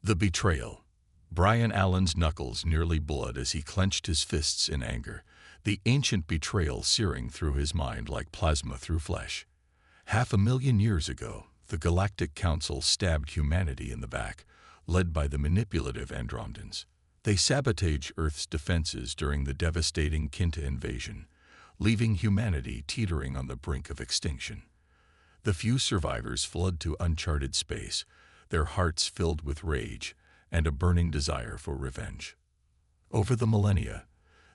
The betrayal. Brian Allen's knuckles nearly bled as he clenched his fists in anger, the ancient betrayal searing through his mind like plasma through flesh. 500,000 years ago, the Galactic Council stabbed humanity in the back, led by the manipulative Andromedans. They sabotaged Earth's defenses during the devastating Kinta invasion, leaving humanity teetering on the brink of extinction. The few survivors fled to uncharted space, their hearts filled with rage and a burning desire for revenge. Over the millennia,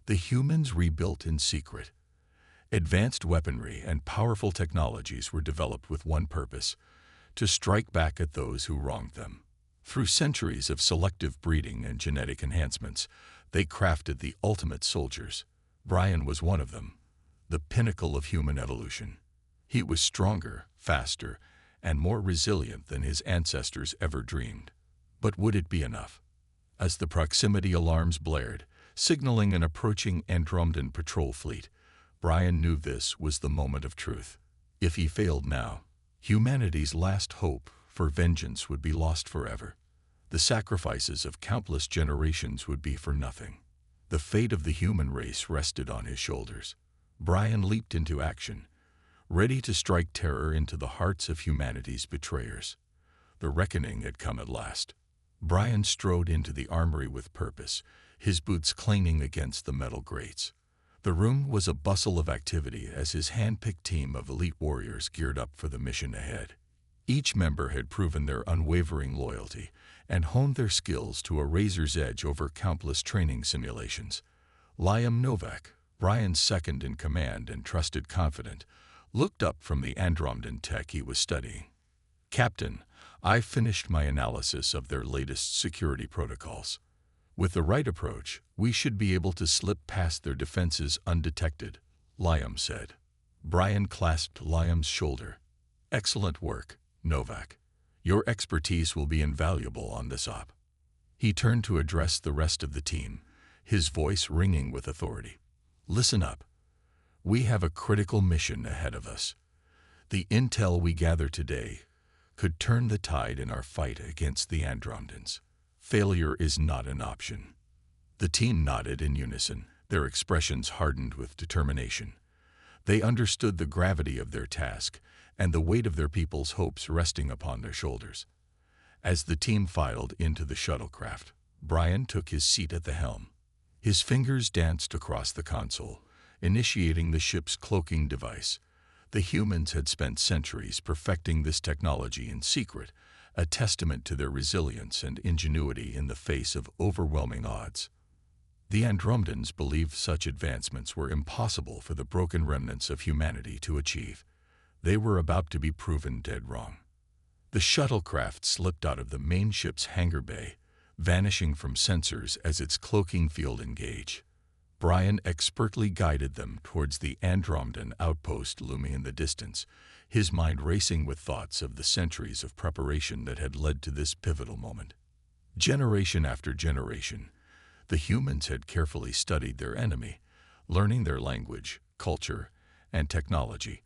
the humans rebuilt in secret. Advanced weaponry and powerful technologies were developed with one purpose: to strike back at those who wronged them. Through centuries of selective breeding and genetic enhancements, they crafted the ultimate soldiers. Brian was one of them, the pinnacle of human evolution. He was stronger, faster, and more resilient than his ancestors ever dreamed. But would it be enough? As the proximity alarms blared, signaling an approaching Andromedan patrol fleet, Brian knew this was the moment of truth. If he failed now, humanity's last hope for vengeance would be lost forever. The sacrifices of countless generations would be for nothing. The fate of the human race rested on his shoulders. Brian leaped into action, ready to strike terror into the hearts of humanity's betrayers. The reckoning had come at last. Brian strode into the armory with purpose, his boots clanging against the metal grates. The room was a bustle of activity as his hand-picked team of elite warriors geared up for the mission ahead. Each member had proven their unwavering loyalty and honed their skills to a razor's edge over countless training simulations. Liam Novak, Brian's second-in-command and trusted confidant, looked up from the Andromedan tech he was studying. "Captain, I've finished my analysis of their latest security protocols. With the right approach, we should be able to slip past their defenses undetected," Liam said. Brian clasped Liam's shoulder. "Excellent work, Novak. Your expertise will be invaluable on this op." He turned to address the rest of the team, his voice ringing with authority. "Listen up. We have a critical mission ahead of us. The intel we gather today could turn the tide in our fight against the Andromedans. Failure is not an option." The team nodded in unison, their expressions hardened with determination. They understood the gravity of their task and the weight of their people's hopes resting upon their shoulders. As the team filed into the shuttlecraft, Brian took his seat at the helm. His fingers danced across the console, initiating the ship's cloaking device. The humans had spent centuries perfecting this technology in secret, a testament to their resilience and ingenuity in the face of overwhelming odds. The Andromedans believed such advancements were impossible for the broken remnants of humanity to achieve. They were about to be proven dead wrong. The shuttlecraft slipped out of the main ship's hangar bay, vanishing from sensors as its cloaking field engaged. Brian expertly guided them towards the Andromedan outpost looming in the distance, his mind racing with thoughts of the centuries of preparation that had led to this pivotal moment. Generation after generation, the humans had carefully studied their enemy, learning their language, culture, and technology,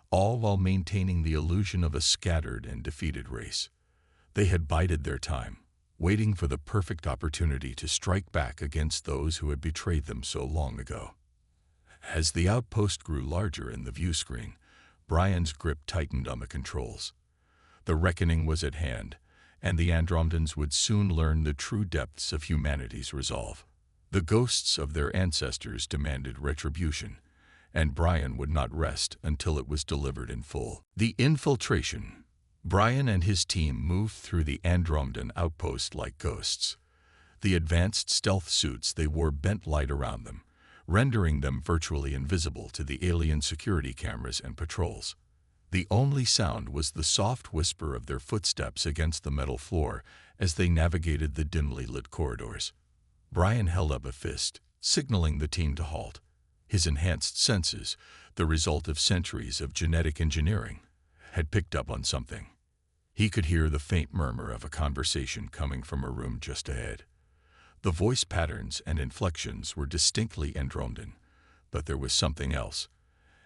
all while maintaining the illusion of a scattered and defeated race. They had bided their time, waiting for the perfect opportunity to strike back against those who had betrayed them so long ago. As the outpost grew larger in the view screen, Brian's grip tightened on the controls. The reckoning was at hand, and the Andromedans would soon learn the true depths of humanity's resolve. The ghosts of their ancestors demanded retribution, and Brian would not rest until it was delivered in full. The infiltration. Brian and his team moved through the Andromedan outpost like ghosts. The advanced stealth suits they wore bent light around them, rendering them virtually invisible to the alien security cameras and patrols. The only sound was the soft whisper of their footsteps against the metal floor as they navigated the dimly lit corridors. Brian held up a fist, signaling the team to halt. His enhanced senses, the result of centuries of genetic engineering, had picked up on something. He could hear the faint murmur of a conversation coming from a room just ahead. The voice patterns and inflections were distinctly Andromedan, but there was something else,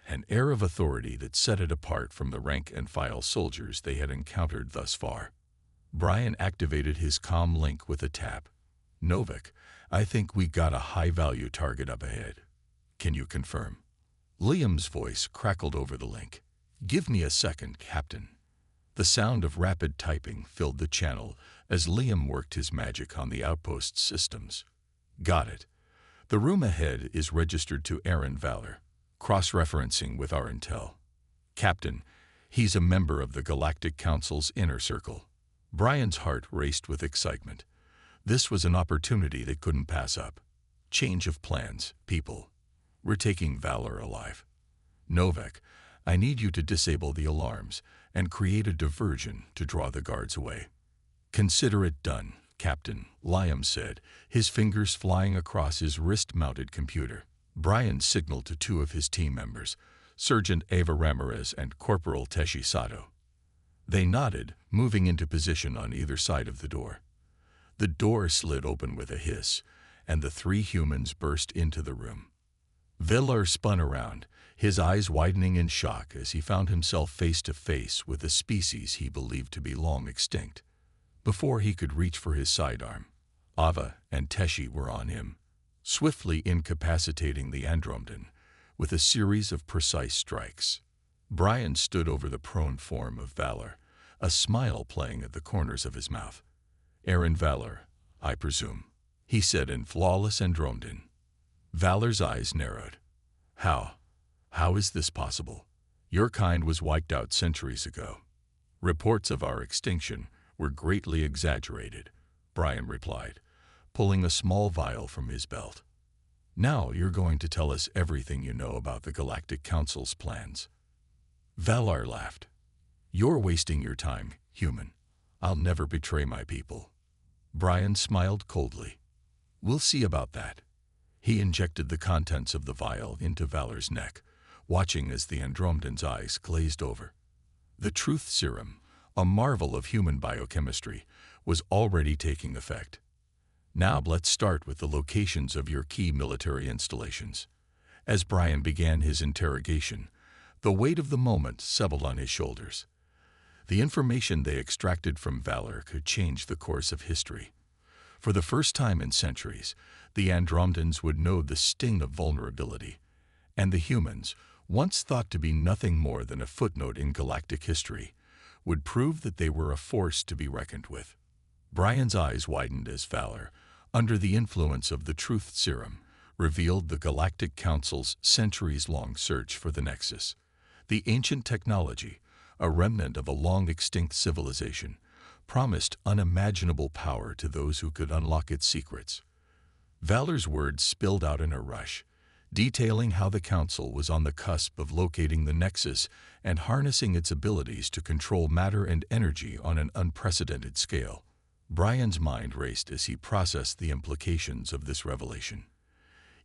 an air of authority that set it apart from the rank-and-file soldiers they had encountered thus far. Brian activated his comm link with a tap. Novak, I think we got a high-value target up ahead. Can you confirm? Liam's voice crackled over the link. Give me a second, Captain. The sound of rapid typing filled the channel as Liam worked his magic on the outpost's systems. Got it. The room ahead is registered to Aaron Valor, cross-referencing with our intel. Captain, he's a member of the Galactic Council's inner circle. Brian's heart raced with excitement. This was an opportunity they couldn't pass up. Change of plans, people. We're taking Valor alive. Novak, I need you to disable the alarms and create a diversion to draw the guards away. Consider it done, Captain, Liam said, his fingers flying across his wrist-mounted computer. Brian signaled to two of his team members, Sergeant Ava Ramirez and Corporal Teshi Sato. They nodded, moving into position on either side of the door. The door slid open with a hiss, and the three humans burst into the room. Valor spun around, his eyes widening in shock as he found himself face to face with a species he believed to be long extinct. Before he could reach for his sidearm, Ava and Teshi were on him, swiftly incapacitating the Andromedan with a series of precise strikes. Brian stood over the prone form of Valor, a smile playing at the corners of his mouth. Aaron Valor, I presume, he said in flawless Andromedan. Valor's eyes narrowed. How is this possible? Your kind was wiped out centuries ago. Reports of our extinction were greatly exaggerated, Brian replied, pulling a small vial from his belt. Now you're going to tell us everything you know about the Galactic Council's plans. Valor laughed. You're wasting your time, human. I'll never betray my people. Brian smiled coldly. We'll see about that. He injected the contents of the vial into Valor's neck, watching as the Andromedan's eyes glazed over. The truth serum, a marvel of human biochemistry, was already taking effect. Now let's start with the locations of your key military installations. As Brian began his interrogation, the weight of the moment settled on his shoulders. The information they extracted from Valor could change the course of history. For the first time in centuries, the Andromedans would know the sting of vulnerability, and the humans, once thought to be nothing more than a footnote in galactic history, would prove that they were a force to be reckoned with. Brian's eyes widened as Valor, under the influence of the truth serum, revealed the Galactic Council's centuries-long search for the Nexus. The ancient technology, a remnant of a long-extinct civilization, promised unimaginable power to those who could unlock its secrets. Valor's words spilled out in a rush, detailing how the Council was on the cusp of locating the Nexus and harnessing its abilities to control matter and energy on an unprecedented scale. Brian's mind raced as he processed the implications of this revelation.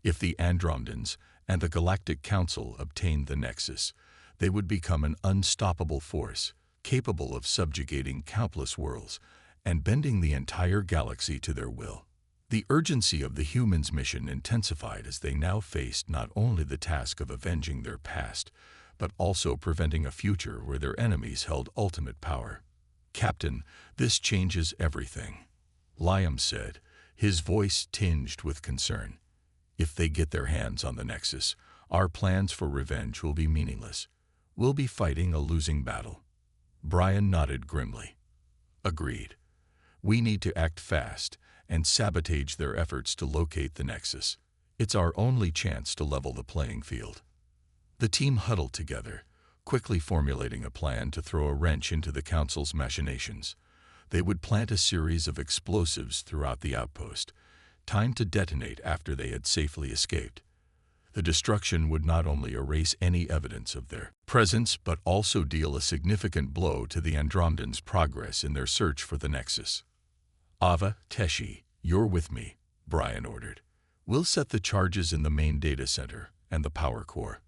If the Andromedans and the Galactic Council obtained the Nexus, they would become an unstoppable force, capable of subjugating countless worlds and bending the entire galaxy to their will. The urgency of the humans' mission intensified as they now faced not only the task of avenging their past, but also preventing a future where their enemies held ultimate power. Captain, this changes everything, Liam said, his voice tinged with concern. If they get their hands on the Nexus, our plans for revenge will be meaningless. We'll be fighting a losing battle. Brian nodded grimly. Agreed. We need to act fast and sabotage their efforts to locate the Nexus. It's our only chance to level the playing field. The team huddled together, quickly formulating a plan to throw a wrench into the Council's machinations. They would plant a series of explosives throughout the outpost, timed to detonate after they had safely escaped. The destruction would not only erase any evidence of their presence, but also deal a significant blow to the Andromedans' progress in their search for the Nexus. Ava, Teshi, you're with me, Brian ordered. We'll set the charges in the main data center and the power core.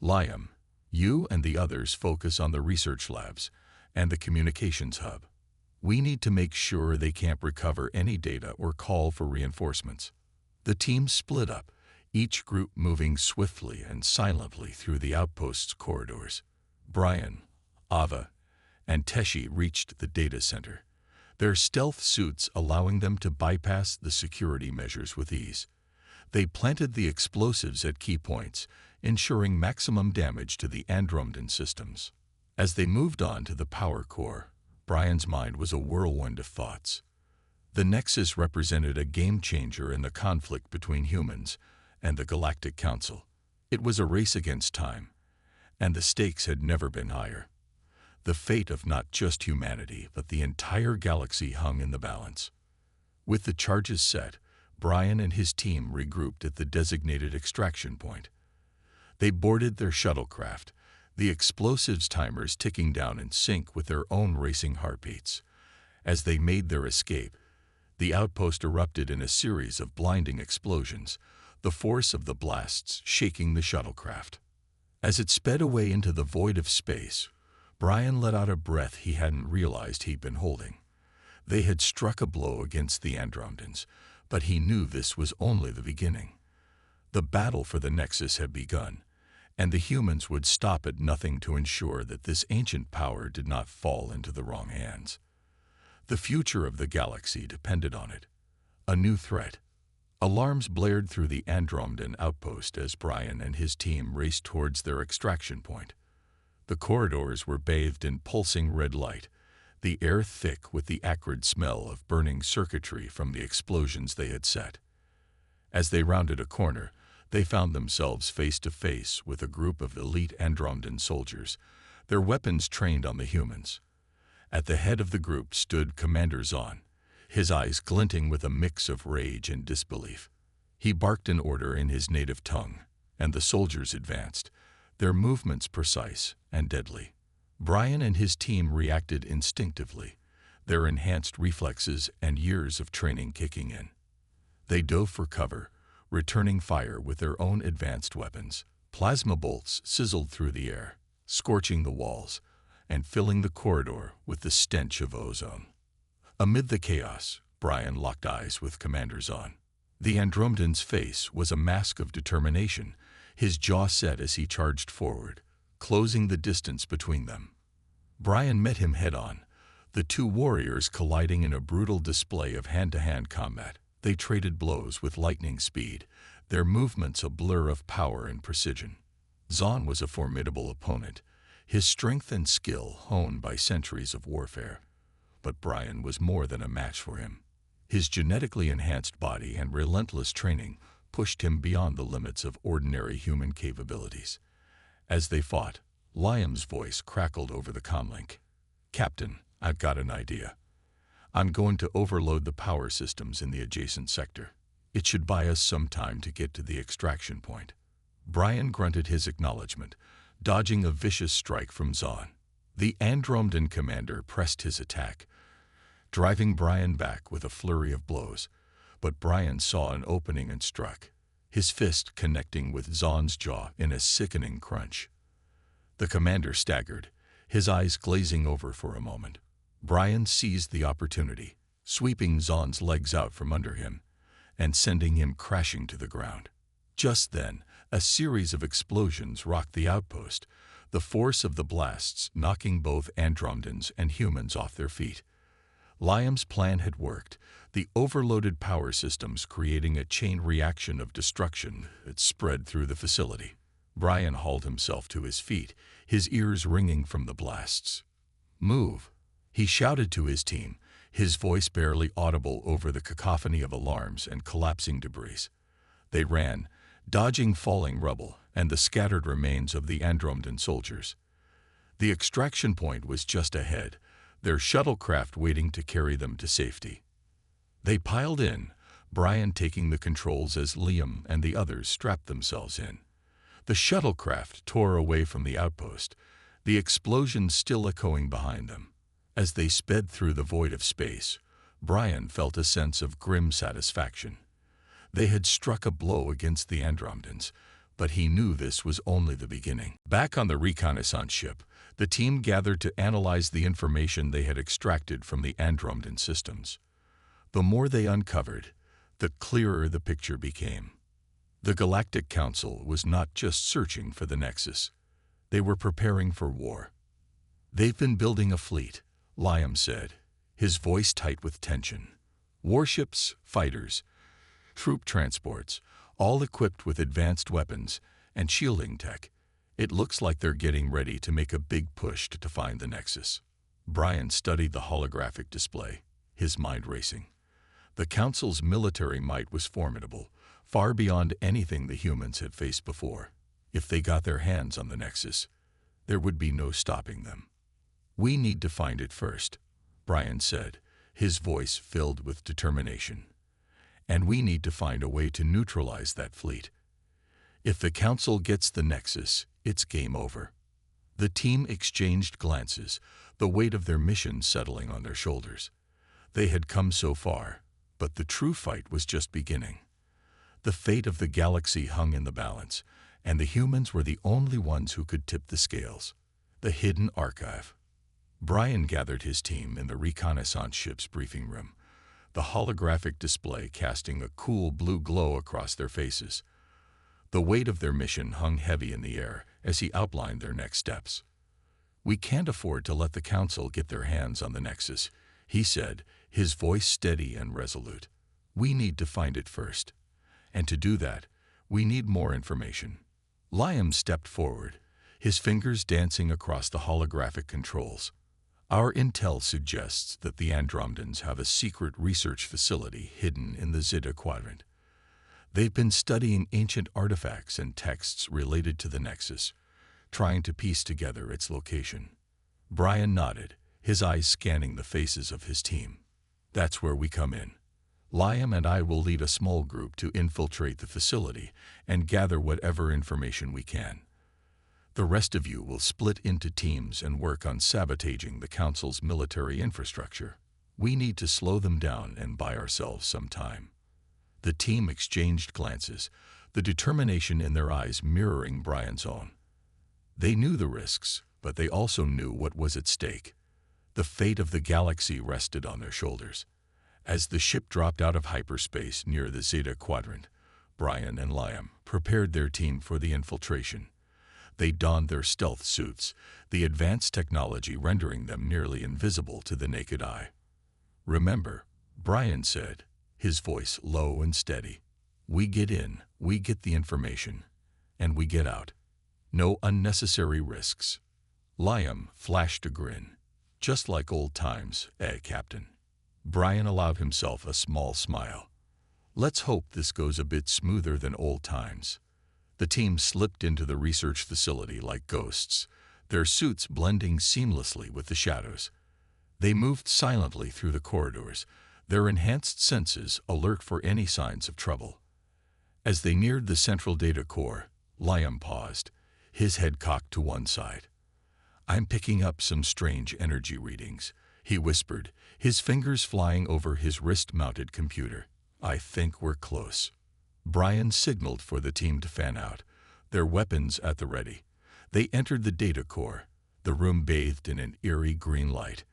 Liam, you and the others focus on the research labs and the communications hub. We need to make sure they can't recover any data or call for reinforcements. The team split up, each group moving swiftly and silently through the outpost's corridors. Brian, Ava, and Teshi reached the data center, their stealth suits allowing them to bypass the security measures with ease. They planted the explosives at key points, ensuring maximum damage to the Andromedan systems. As they moved on to the power core, Brian's mind was a whirlwind of thoughts. The Nexus represented a game-changer in the conflict between humans and the Galactic Council. It was a race against time, and the stakes had never been higher. The fate of not just humanity, but the entire galaxy hung in the balance. With the charges set, Brian and his team regrouped at the designated extraction point. They boarded their shuttlecraft, the explosives timers ticking down in sync with their own racing heartbeats. As they made their escape, the outpost erupted in a series of blinding explosions, the force of the blasts shaking the shuttlecraft. As it sped away into the void of space, Brian let out a breath he hadn't realized he'd been holding. They had struck a blow against the Andromedans, but he knew this was only the beginning. The battle for the Nexus had begun, and the humans would stop at nothing to ensure that this ancient power did not fall into the wrong hands. The future of the galaxy depended on it. A new threat. Alarms blared through the Andromedan outpost as Brian and his team raced towards their extraction point. The corridors were bathed in pulsing red light, the air thick with the acrid smell of burning circuitry from the explosions they had set. As they rounded a corner, they found themselves face to face with a group of elite Andromedan soldiers, their weapons trained on the humans. At the head of the group stood Commander Zahn, his eyes glinting with a mix of rage and disbelief. He barked an order in his native tongue, and the soldiers advanced, their movements precise and deadly. Brian and his team reacted instinctively, their enhanced reflexes and years of training kicking in. They dove for cover, returning fire with their own advanced weapons. Plasma bolts sizzled through the air, scorching the walls and filling the corridor with the stench of ozone. Amid the chaos, Brian locked eyes with Commander Zahn. The Andromedan's face was a mask of determination, his jaw set as he charged forward, closing the distance between them. Brian met him head-on, the two warriors colliding in a brutal display of hand-to-hand combat. They traded blows with lightning speed, their movements a blur of power and precision. Zahn was a formidable opponent, his strength and skill honed by centuries of warfare. But Brian was more than a match for him. His genetically enhanced body and relentless training pushed him beyond the limits of ordinary human capabilities. As they fought, Liam's voice crackled over the comlink. "Captain, I've got an idea. I'm going to overload the power systems in the adjacent sector. It should buy us some time to get to the extraction point." Brian grunted his acknowledgement, dodging a vicious strike from Zahn. The Andromedan commander pressed his attack, driving Brian back with a flurry of blows. But Brian saw an opening and struck, his fist connecting with Zahn's jaw in a sickening crunch. The commander staggered, his eyes glazing over for a moment. Brian seized the opportunity, sweeping Zahn's legs out from under him and sending him crashing to the ground. Just then, a series of explosions rocked the outpost, the force of the blasts knocking both Andromedans and humans off their feet. Liam's plan had worked, the overloaded power systems creating a chain reaction of destruction that spread through the facility. Brian hauled himself to his feet, his ears ringing from the blasts. "Move," he shouted to his team, his voice barely audible over the cacophony of alarms and collapsing debris. They ran, dodging falling rubble and the scattered remains of the Andromedan soldiers. The extraction point was just ahead, their shuttlecraft waiting to carry them to safety. They piled in, Brian taking the controls as Liam and the others strapped themselves in. The shuttlecraft tore away from the outpost, the explosions still echoing behind them. As they sped through the void of space, Brian felt a sense of grim satisfaction. They had struck a blow against the Andromedans, but he knew this was only the beginning. Back on the reconnaissance ship, the team gathered to analyze the information they had extracted from the Andromedan systems. The more they uncovered, the clearer the picture became. The Galactic Council was not just searching for the Nexus. They were preparing for war. "They've been building a fleet," Liam said, his voice tight with tension. Warships, fighters, troop transports, all equipped with advanced weapons and shielding tech. It looks like they're getting ready to make a big push to find the Nexus. Brian studied the holographic display, his mind racing. The Council's military might was formidable, far beyond anything the humans had faced before. If they got their hands on the Nexus, there would be no stopping them. "We need to find it first," Brian said, his voice filled with determination. "And we need to find a way to neutralize that fleet. If the Council gets the Nexus, it's game over." The team exchanged glances, the weight of their mission settling on their shoulders. They had come so far, but the true fight was just beginning. The fate of the galaxy hung in the balance, and the humans were the only ones who could tip the scales. The hidden archive. Brian gathered his team in the reconnaissance ship's briefing room, the holographic display casting a cool blue glow across their faces. The weight of their mission hung heavy in the air as he outlined their next steps. "We can't afford to let the Council get their hands on the Nexus," he said, his voice steady and resolute. "We need to find it first. And to do that, we need more information." Liam stepped forward, his fingers dancing across the holographic controls. "Our intel suggests that the Andromedans have a secret research facility hidden in the Zeta Quadrant. They've been studying ancient artifacts and texts related to the Nexus, trying to piece together its location." Brian nodded, his eyes scanning the faces of his team. "That's where we come in. Liam and I will lead a small group to infiltrate the facility and gather whatever information we can. The rest of you will split into teams and work on sabotaging the Council's military infrastructure. We need to slow them down and buy ourselves some time." The team exchanged glances, the determination in their eyes mirroring Brian's own. They knew the risks, but they also knew what was at stake. The fate of the galaxy rested on their shoulders. As the ship dropped out of hyperspace near the Zeta Quadrant, Brian and Liam prepared their team for the infiltration. They donned their stealth suits, the advanced technology rendering them nearly invisible to the naked eye. "Remember," Brian said, his voice low and steady, "we get in, we get the information, and we get out. No unnecessary risks." Liam flashed a grin. "Just like old times, Captain?" Brian allowed himself a small smile. "Let's hope this goes a bit smoother than old times." The team slipped into the research facility like ghosts, their suits blending seamlessly with the shadows. They moved silently through the corridors, their enhanced senses alert for any signs of trouble. As they neared the central data core, Liam paused, his head cocked to one side. "I'm picking up some strange energy readings," he whispered, his fingers flying over his wrist-mounted computer. "I think we're close." Brian signaled for the team to fan out, their weapons at the ready. They entered the data core, the room bathed in an eerie green light.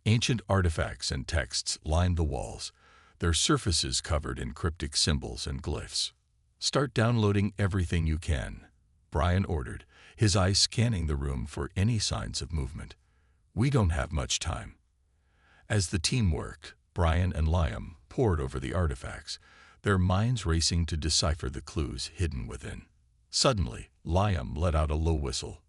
Ancient artifacts and texts lined the walls, their surfaces covered in cryptic symbols and glyphs. "Start downloading everything you can," Brian ordered, his eyes scanning the room for any signs of movement. "We don't have much time." As the team worked, Brian and Liam pored over the artifacts, their minds racing to decipher the clues hidden within. Suddenly, Liam let out a low whistle.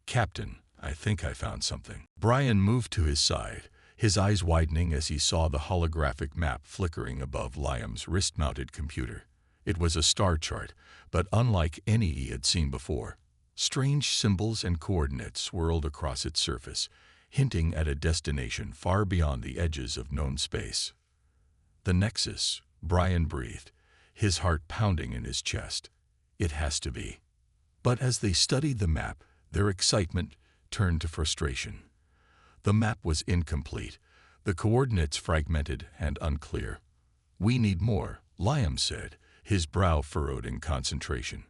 "Captain, I think I found something." Brian moved to his side, his eyes widening as he saw the holographic map flickering above Liam's wrist-mounted computer. It was a star chart, but unlike any he had seen before. Strange symbols and coordinates swirled across its surface, hinting at a destination far beyond the edges of known space. "The Nexus," Brian breathed, his heart pounding in his chest. "It has to be." But as they studied the map, their excitement turned to frustration. The map was incomplete, the coordinates fragmented and unclear. "We need more," Liam said, his brow furrowed in concentration.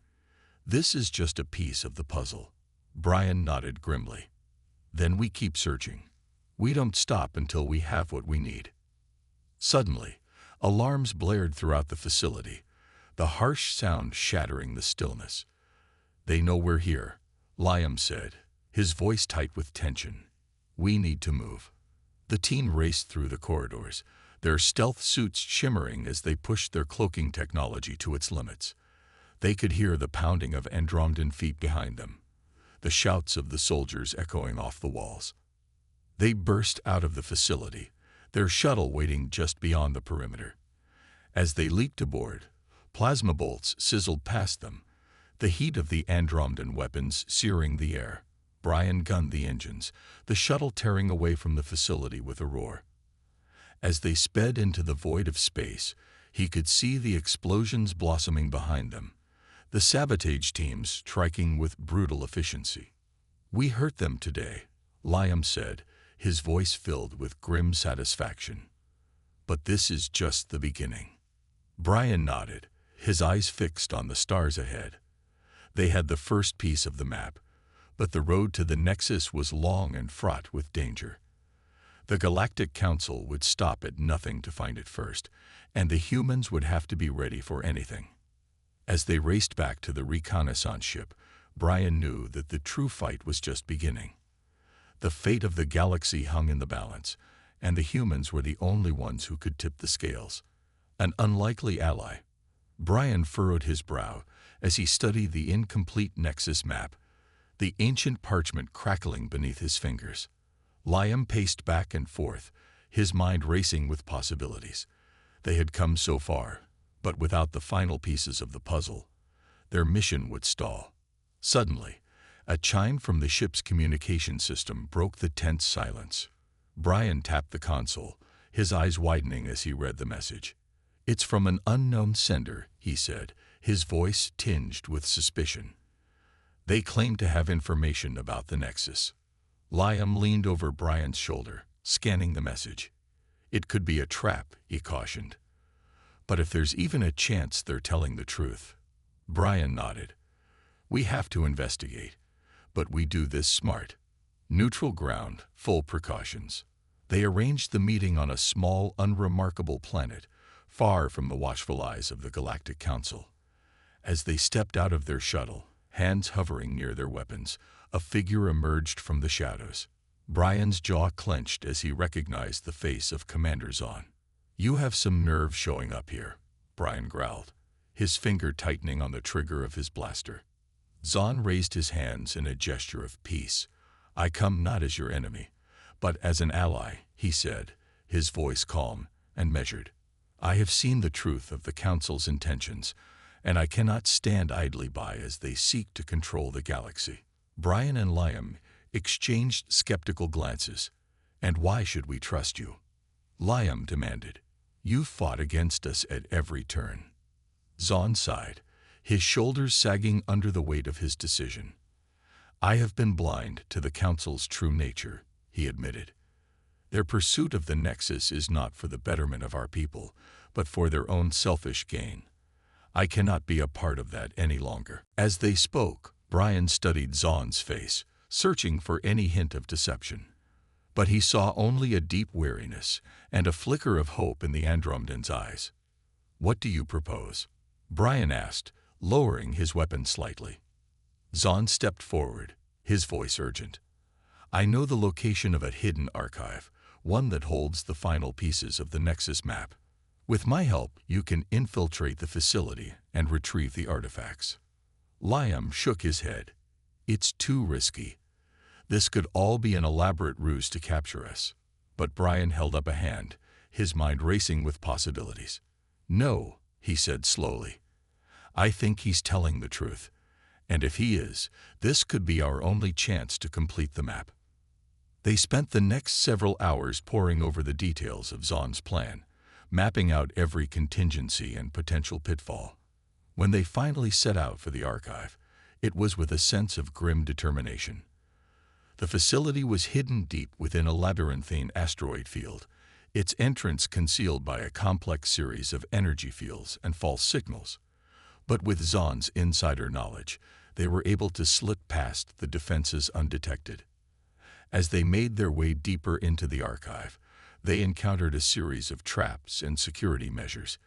"This is just a piece of the puzzle." Brian nodded grimly. "Then we keep searching. We don't stop until we have what we need." Suddenly, alarms blared throughout the facility, the harsh sound shattering the stillness. "They know we're here," Liam said, his voice tight with tension. "We need to move." The team raced through the corridors, their stealth suits shimmering as they pushed their cloaking technology to its limits. They could hear the pounding of Andromedan feet behind them, the shouts of the soldiers echoing off the walls. They burst out of the facility, their shuttle waiting just beyond the perimeter. As they leaped aboard, plasma bolts sizzled past them, the heat of the Andromedan weapons searing the air. Brian gunned the engines, the shuttle tearing away from the facility with a roar. As they sped into the void of space, he could see the explosions blossoming behind them, the sabotage teams striking with brutal efficiency. "We hurt them today," Liam said, his voice filled with grim satisfaction. "But this is just the beginning." Brian nodded, his eyes fixed on the stars ahead. They had the first piece of the map, but the road to the Nexus was long and fraught with danger. The Galactic Council would stop at nothing to find it first, and the humans would have to be ready for anything. As they raced back to the reconnaissance ship, Brian knew that the true fight was just beginning. The fate of the galaxy hung in the balance, and the humans were the only ones who could tip the scales. An unlikely ally. Brian furrowed his brow as he studied the incomplete Nexus map, the ancient parchment crackling beneath his fingers. Liam paced back and forth, his mind racing with possibilities. They had come so far, but without the final pieces of the puzzle, their mission would stall. Suddenly, a chime from the ship's communication system broke the tense silence. Brian tapped the console, his eyes widening as he read the message. "It's from an unknown sender," he said, his voice tinged with suspicion. "They claim to have information about the Nexus." Liam leaned over Brian's shoulder, scanning the message. "It could be a trap," he cautioned. "But if there's even a chance they're telling the truth." Brian nodded. "We have to investigate, but we do this smart. Neutral ground, full precautions." They arranged the meeting on a small, unremarkable planet, far from the watchful eyes of the Galactic Council. As they stepped out of their shuttle, hands hovering near their weapons, a figure emerged from the shadows. Brian's jaw clenched as he recognized the face of Commander Zahn. "You have some nerve showing up here," Brian growled, his finger tightening on the trigger of his blaster. Zahn raised his hands in a gesture of peace. "I come not as your enemy, but as an ally," he said, his voice calm and measured. "I have seen the truth of the Council's intentions, and I cannot stand idly by as they seek to control the galaxy." Brian and Liam exchanged skeptical glances. "And why should we trust you?" Liam demanded. "You fought against us at every turn." Zahn sighed, his shoulders sagging under the weight of his decision. "I have been blind to the Council's true nature," he admitted. "Their pursuit of the Nexus is not for the betterment of our people, but for their own selfish gain. I cannot be a part of that any longer." As they spoke, Brian studied Zahn's face, searching for any hint of deception. But he saw only a deep weariness and a flicker of hope in the Andromedan's eyes. "What do you propose?" Brian asked, lowering his weapon slightly. Zahn stepped forward, his voice urgent. "I know the location of a hidden archive, one that holds the final pieces of the Nexus map. With my help, you can infiltrate the facility and retrieve the artifacts." Liam shook his head. "It's too risky. This could all be an elaborate ruse to capture us." But Brian held up a hand, his mind racing with possibilities. "No," he said slowly. "I think he's telling the truth. And if he is, this could be our only chance to complete the map." They spent the next several hours poring over the details of Zahn's plan, mapping out every contingency and potential pitfall. When they finally set out for the archive, it was with a sense of grim determination. The facility was hidden deep within a labyrinthine asteroid field, its entrance concealed by a complex series of energy fields and false signals. But with Zahn's insider knowledge, they were able to slip past the defenses undetected. As they made their way deeper into the archive, they encountered a series of traps and security measures,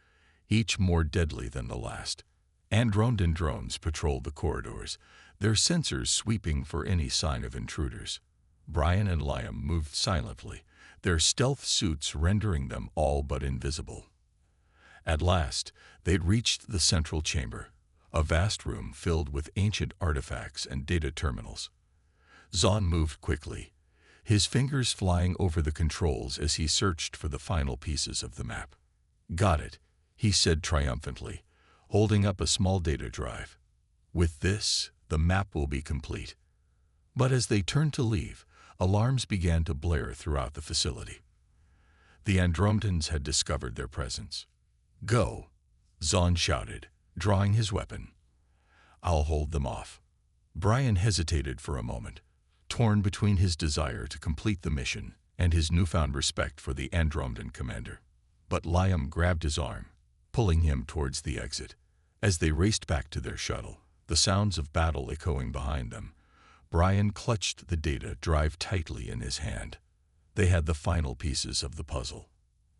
each more deadly than the last. Andromedan drones patrolled the corridors, their sensors sweeping for any sign of intruders. Brian and Liam moved silently, their stealth suits rendering them all but invisible. At last, they'd reached the central chamber, a vast room filled with ancient artifacts and data terminals. Zahn moved quickly, his fingers flying over the controls as he searched for the final pieces of the map. "Got it," he said triumphantly, holding up a small data drive. "With this, the map will be complete." But as they turned to leave, alarms began to blare throughout the facility. The Andromedans had discovered their presence. "Go," Zahn shouted, drawing his weapon. "I'll hold them off." Brian hesitated for a moment, torn between his desire to complete the mission and his newfound respect for the Andromedan commander. But Liam grabbed his arm, pulling him towards the exit. As they raced back to their shuttle, the sounds of battle echoing behind them, Brian clutched the data drive tightly in his hand. They had the final pieces of the puzzle.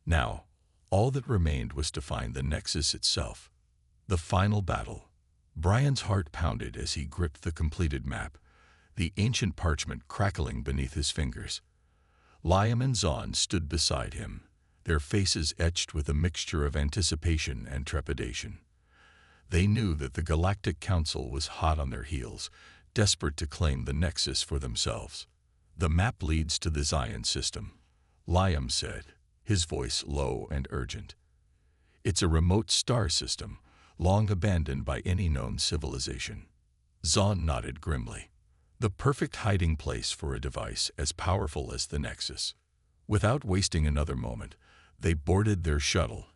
Now, all that remained was to find the Nexus itself. The final battle. Brian's heart pounded as he gripped the completed map, the ancient parchment crackling beneath his fingers. Liam and Zahn stood beside him, their faces etched with a mixture of anticipation and trepidation. They knew that the Galactic Council was hot on their heels, desperate to claim the Nexus for themselves. "The map leads to the Zion system," Liam said, his voice low and urgent. "It's a remote star system, long abandoned by any known civilization." Zahn nodded grimly. The perfect hiding place for a device as powerful as the Nexus. Without wasting another moment, they boarded their shuttle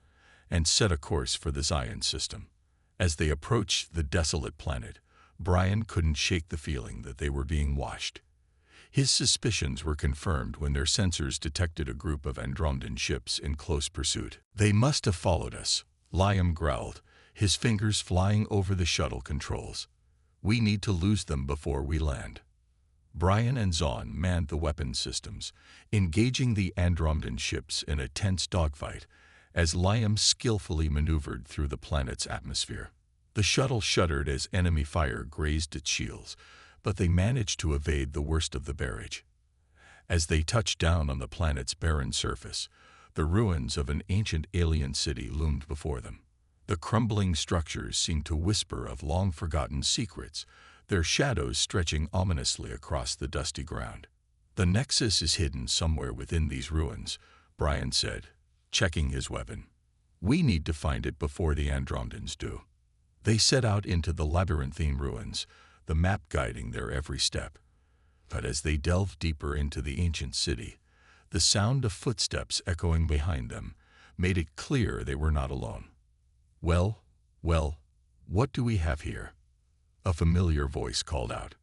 and set a course for the Zion system. As they approached the desolate planet, Brian couldn't shake the feeling that they were being watched. His suspicions were confirmed when their sensors detected a group of Andromedan ships in close pursuit. "They must have followed us," Liam growled, his fingers flying over the shuttle controls. "We need to lose them before we land." Brian and Zahn manned the weapon systems, engaging the Andromedan ships in a tense dogfight as Liam skillfully maneuvered through the planet's atmosphere. The shuttle shuddered as enemy fire grazed its shields, but they managed to evade the worst of the barrage. As they touched down on the planet's barren surface, the ruins of an ancient alien city loomed before them. The crumbling structures seemed to whisper of long-forgotten secrets, their shadows stretching ominously across the dusty ground. "The Nexus is hidden somewhere within these ruins," Brian said, checking his weapon. "We need to find it before the Andromedans do." They set out into the labyrinthine ruins, the map guiding their every step. But as they delved deeper into the ancient city, the sound of footsteps echoing behind them made it clear they were not alone. Well, what do we have here?" a familiar voice called out.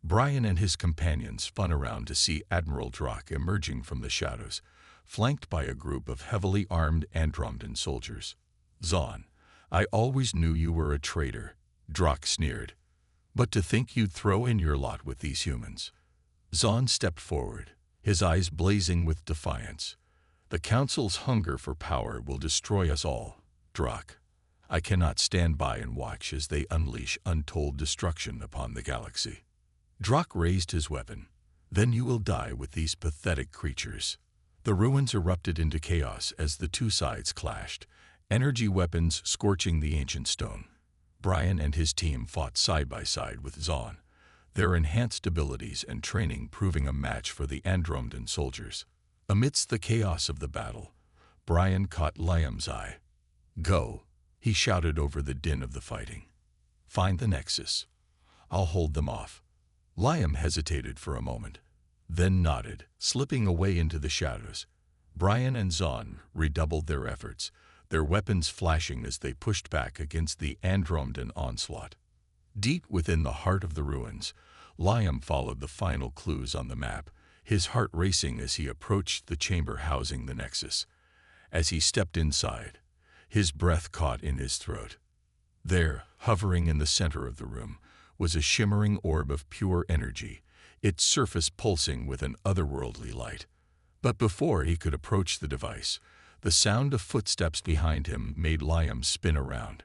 Brian and his companions spun around to see Admiral Drock emerging from the shadows, flanked by a group of heavily armed Andromedan soldiers. "Zahn, I always knew you were a traitor," Drock sneered. "But to think you'd throw in your lot with these humans." Zahn stepped forward, his eyes blazing with defiance. "The Council's hunger for power will destroy us all, Drock. I cannot stand by and watch as they unleash untold destruction upon the galaxy." Drock raised his weapon. "Then you will die with these pathetic creatures." The ruins erupted into chaos as the two sides clashed, energy weapons scorching the ancient stone. Brian and his team fought side by side with Zahn, their enhanced abilities and training proving a match for the Andromedan soldiers. Amidst the chaos of the battle, Brian caught Liam's eye. "Go," he shouted over the din of the fighting. "Find the Nexus. I'll hold them off." Liam hesitated for a moment, then nodded, slipping away into the shadows. Brian and Zahn redoubled their efforts, their weapons flashing as they pushed back against the Andromedan onslaught. Deep within the heart of the ruins, Liam followed the final clues on the map, his heart racing as he approached the chamber housing the Nexus. As he stepped inside, his breath caught in his throat. There, hovering in the center of the room, was a shimmering orb of pure energy, its surface pulsing with an otherworldly light. But before he could approach the device, the sound of footsteps behind him made Liam spin around.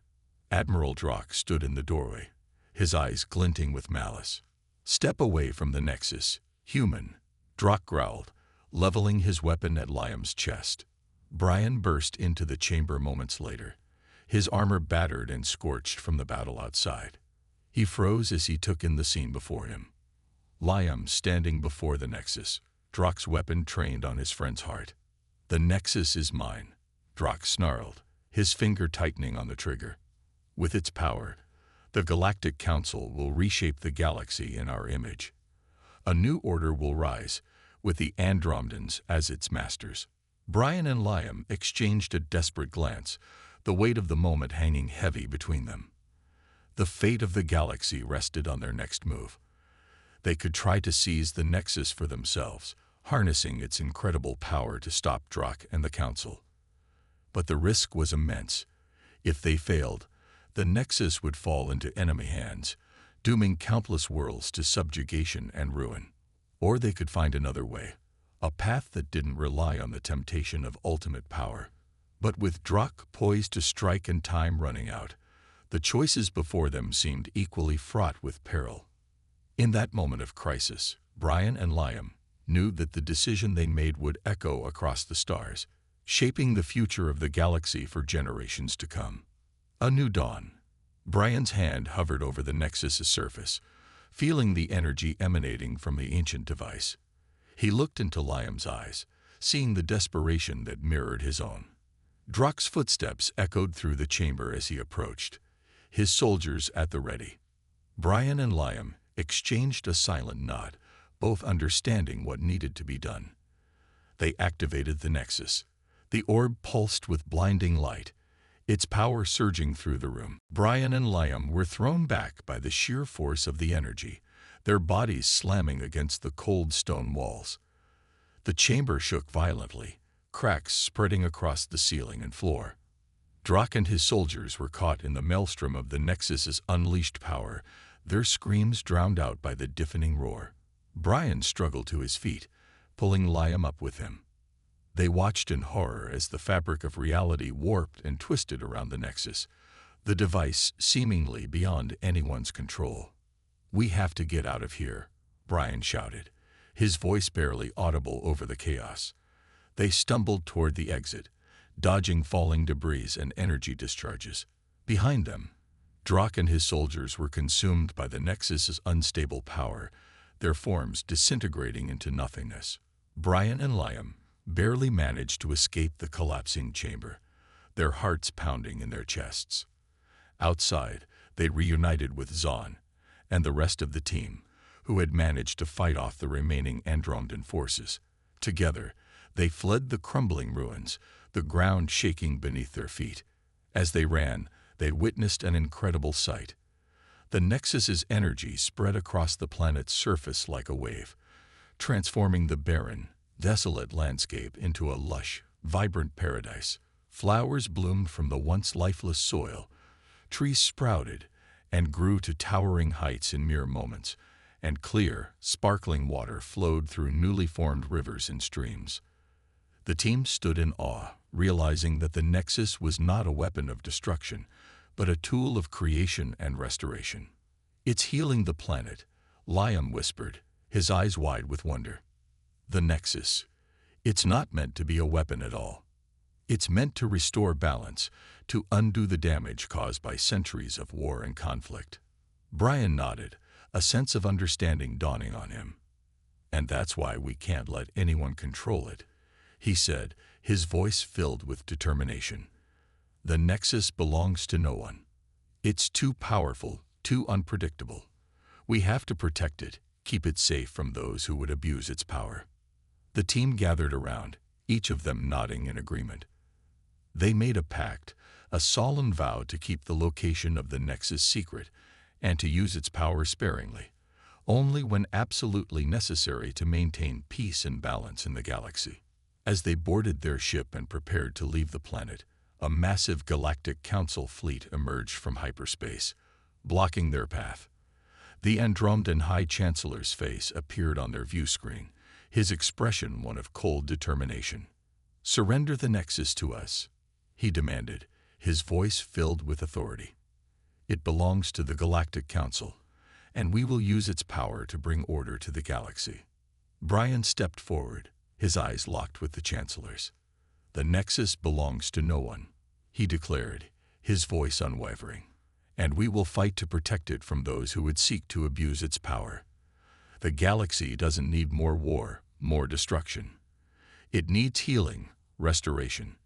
Admiral Drock stood in the doorway, his eyes glinting with malice. "Step away from the Nexus, human," Drock growled, leveling his weapon at Liam's chest. Brian burst into the chamber moments later, his armor battered and scorched from the battle outside. He froze as he took in the scene before him. Liam standing before the Nexus, Drock's weapon trained on his friend's heart. "The Nexus is mine," Drock snarled, his finger tightening on the trigger. "With its power, the Galactic Council will reshape the galaxy in our image. A new order will rise, with the Andromedans as its masters." Brian and Liam exchanged a desperate glance, the weight of the moment hanging heavy between them. The fate of the galaxy rested on their next move. They could try to seize the Nexus for themselves, harnessing its incredible power to stop Drock and the Council. But the risk was immense. If they failed, the Nexus would fall into enemy hands, dooming countless worlds to subjugation and ruin. Or they could find another way, a path that didn't rely on the temptation of ultimate power. But with Drock poised to strike and time running out, the choices before them seemed equally fraught with peril. In that moment of crisis, Brian and Liam knew that the decision they made would echo across the stars, shaping the future of the galaxy for generations to come. A new dawn. Brian's hand hovered over the Nexus's surface, feeling the energy emanating from the ancient device. He looked into Liam's eyes, seeing the desperation that mirrored his own. Drock's footsteps echoed through the chamber as he approached, his soldiers at the ready. Brian and Liam exchanged a silent nod, both understanding what needed to be done. They activated the Nexus. The orb pulsed with blinding light, its power surging through the room. Brian and Liam were thrown back by the sheer force of the energy, their bodies slamming against the cold stone walls. The chamber shook violently, cracks spreading across the ceiling and floor. Drock and his soldiers were caught in the maelstrom of the Nexus's unleashed power, their screams drowned out by the deafening roar. Brian struggled to his feet, pulling Liam up with him. They watched in horror as the fabric of reality warped and twisted around the Nexus, the device seemingly beyond anyone's control. "We have to get out of here," Brian shouted, his voice barely audible over the chaos. They stumbled toward the exit, dodging falling debris and energy discharges. Behind them, Drock and his soldiers were consumed by the Nexus's unstable power, their forms disintegrating into nothingness. Brian and Liam barely managed to escape the collapsing chamber, their hearts pounding in their chests. Outside, they reunited with Zahn and the rest of the team, who had managed to fight off the remaining Andromedan forces. Together, they fled the crumbling ruins, the ground shaking beneath their feet. As they ran, they witnessed an incredible sight. The Nexus's energy spread across the planet's surface like a wave, transforming the barren, desolate landscape into a lush, vibrant paradise. Flowers bloomed from the once lifeless soil, trees sprouted and grew to towering heights in mere moments, and clear, sparkling water flowed through newly formed rivers and streams. The team stood in awe, realizing that the Nexus was not a weapon of destruction, but a tool of creation and restoration. "It's healing the planet," Liam whispered, his eyes wide with wonder. "The Nexus. It's not meant to be a weapon at all. It's meant to restore balance, to undo the damage caused by centuries of war and conflict." Brian nodded, a sense of understanding dawning on him. "And that's why we can't let anyone control it," he said, his voice filled with determination. "The Nexus belongs to no one. It's too powerful, too unpredictable. We have to protect it, keep it safe from those who would abuse its power." The team gathered around, each of them nodding in agreement. They made a pact, a solemn vow to keep the location of the Nexus secret and to use its power sparingly, only when absolutely necessary to maintain peace and balance in the galaxy. As they boarded their ship and prepared to leave the planet, a massive galactic council fleet emerged from hyperspace, blocking their path. The Andromedan High Chancellor's face appeared on their view screen, his expression one of cold determination. "Surrender the Nexus to us," he demanded, his voice filled with authority. "It belongs to the Galactic Council, and we will use its power to bring order to the galaxy." Brian stepped forward, His eyes locked with the Chancellor's. "The Nexus belongs to no one," he declared, his voice unwavering. "And we will fight to protect it from those who would seek to abuse its power. The galaxy doesn't need more war, more destruction. It needs healing, restoration.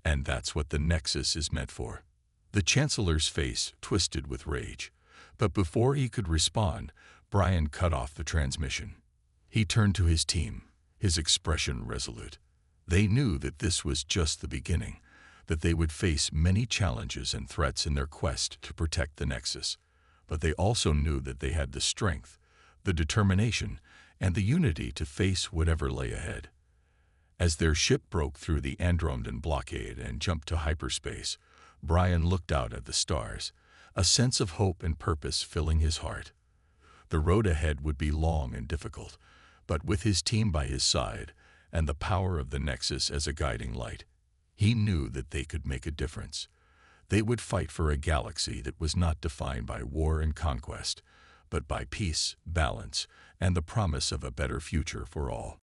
And that's what the Nexus is meant for." The Chancellor's face twisted with rage, but before he could respond, Brian cut off the transmission. He turned to his team, his expression resolute. They knew that this was just the beginning, that they would face many challenges and threats in their quest to protect the Nexus. But they also knew that they had the strength, the determination, and the unity to face whatever lay ahead. As their ship broke through the Andromedan blockade and jumped to hyperspace, Brian looked out at the stars, a sense of hope and purpose filling his heart. The road ahead would be long and difficult, but with his team by his side and the power of the Nexus as a guiding light, he knew that they could make a difference. They would fight for a galaxy that was not defined by war and conquest, but by peace, balance, and the promise of a better future for all.